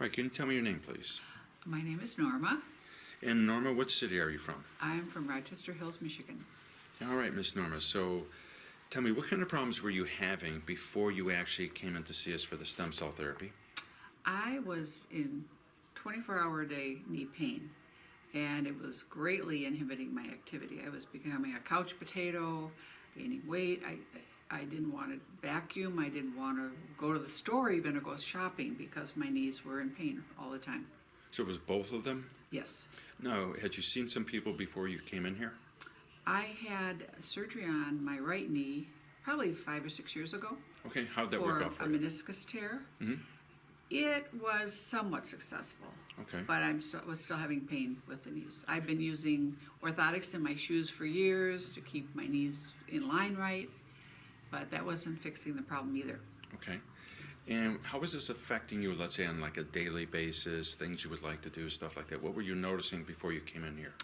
All right, can you tell me your name, please? My name is Norma. And Norma, what city are you from? I'm from Rochester Hills, Michigan. All right, Miss Norma. So tell me, what kind of problems were you having before you actually came in to see us for the stem cell therapy? I was in 24-hour-a-day knee pain, and it was greatly inhibiting my activity. I was becoming a couch potato, gaining weight. I didn't want to vacuum. I didn't want to go to the store even or go shopping because my knees were in pain all the time. So it was both of them? Yes. No, had you seen some people before you came in here? I had surgery on my right knee probably 5 or 6 years ago. Okay, how'd that work out for a you? meniscus tear. Mm-hmm. It was somewhat successful. Okay. But was still having pain with the knees. I've been using orthotics in my shoes for years to keep my knees in line right, but that wasn't fixing the problem either. Okay. And how was this affecting you, let's say, on like a daily basis, things you would like to do, stuff like that? What were you noticing before you came in here?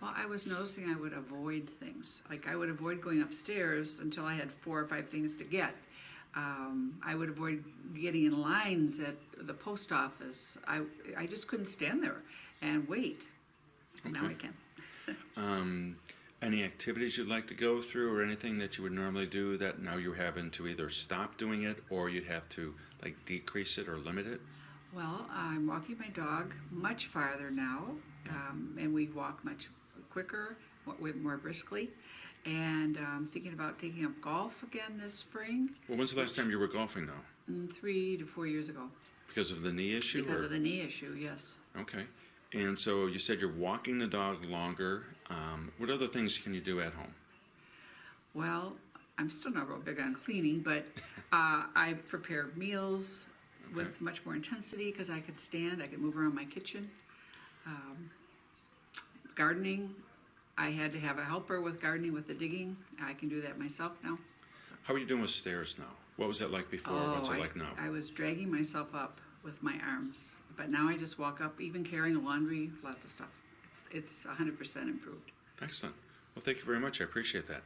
Well, I was noticing I would avoid things. Like I would avoid going upstairs until I had 4 or 5 things to get. I would avoid getting in lines at the post office. I just couldn't stand there and wait. Okay. Now I can. Any activities you'd like to go through or anything that you would normally do that now you're having to either stop doing it or you'd have to like decrease it or limit it? Well, I'm walking my dog much farther now, and we walk much quicker, more briskly. And I'm thinking about taking up golf again this spring. Well, when's the last time you were golfing now? 3 to 4 years ago. Because of the knee issue? Because or? of the knee issue, yes. Okay. And so you said you're walking the dog longer. What other things can you do at home? Well, I'm still not real big on cleaning, but I prepared meals with much more intensity because I could stand, I could move around my kitchen. Gardening, I had to have a helper with gardening with the digging. I can do that myself now. How are you doing with stairs now? What was that like before? What's it like now? I was dragging myself up with my arms, but now I just walk up, even carrying laundry, lots of stuff. It's 100% improved. Excellent. Well, thank you very much. I appreciate that.